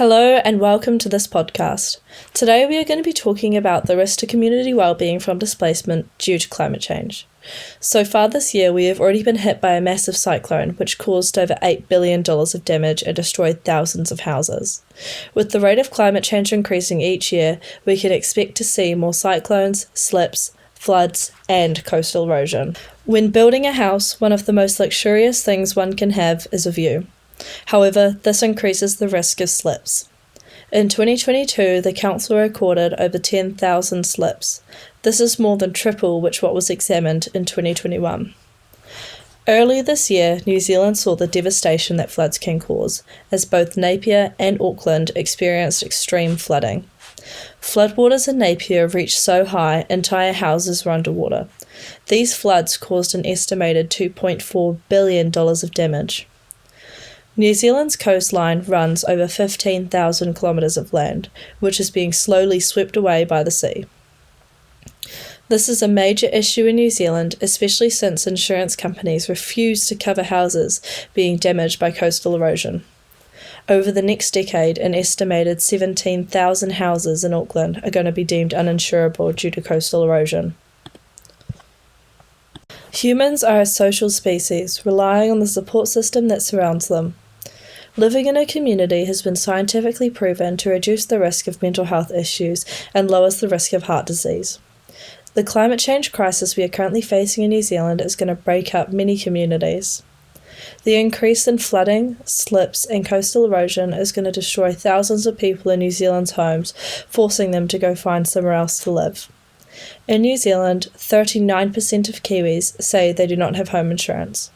Hello and welcome to this podcast. Today we are going to be talking about the risk to community well-being from displacement due to climate change. So far this year we have already been hit by a massive cyclone which caused over $8 billion of damage and destroyed thousands of houses. With the rate of climate change increasing each year, we can expect to see more cyclones, slips, floods, and coastal erosion. When building a house, one of the most luxurious things one can have is a view. However, this increases the risk of slips. In 2022, the council recorded over 10,000 slips. This is more than triple what was examined in 2021. Earlier this year, New Zealand saw the devastation that floods can cause, as both Napier and Auckland experienced extreme flooding. Floodwaters in Napier reached so high, entire houses were underwater. These floods caused an estimated $2.4 billion of damage. New Zealand's coastline runs over 15,000 kilometres of land, which is being slowly swept away by the sea. This is a major issue in New Zealand, especially since insurance companies refuse to cover houses being damaged by coastal erosion. Over the next decade, an estimated 17,000 houses in Auckland are going to be deemed uninsurable due to coastal erosion. Humans are a social species, relying on the support system that surrounds them. Living in a community has been scientifically proven to reduce the risk of mental health issues and lowers the risk of heart disease. The climate change crisis we are currently facing in New Zealand is going to break up many communities. The increase in flooding, slips, and coastal erosion is going to destroy thousands of people in New Zealand's homes, forcing them to go find somewhere else to live. In New Zealand, 39% of Kiwis say they do not have home insurance.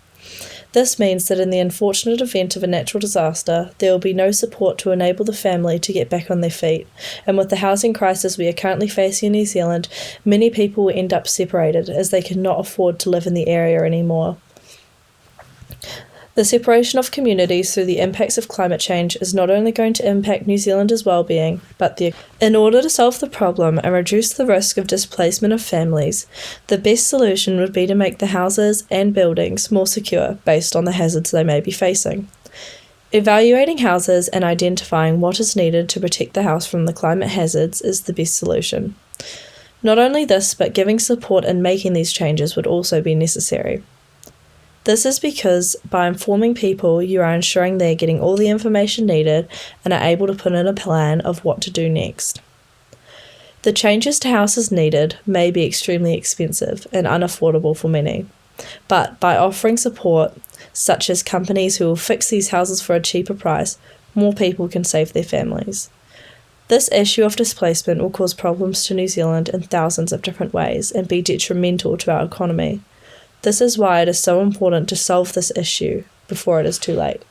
This means that in the unfortunate event of a natural disaster, there will be no support to enable the family to get back on their feet, and with the housing crisis we are currently facing in New Zealand, many people will end up separated as they cannot afford to live in the area anymore. The separation of communities through the impacts of climate change is not only going to impact New Zealanders' well-being, but in order to solve the problem and reduce the risk of displacement of families, the best solution would be to make the houses and buildings more secure based on the hazards they may be facing. Evaluating houses and identifying what is needed to protect the house from the climate hazards is the best solution. Not only this, but giving support in making these changes would also be necessary. This is because by informing people, you are ensuring they are getting all the information needed and are able to put in a plan of what to do next. The changes to houses needed may be extremely expensive and unaffordable for many, but by offering support, such as companies who will fix these houses for a cheaper price, more people can save their families. This issue of displacement will cause problems to New Zealand in thousands of different ways and be detrimental to our economy. This is why it is so important to solve this issue before it is too late.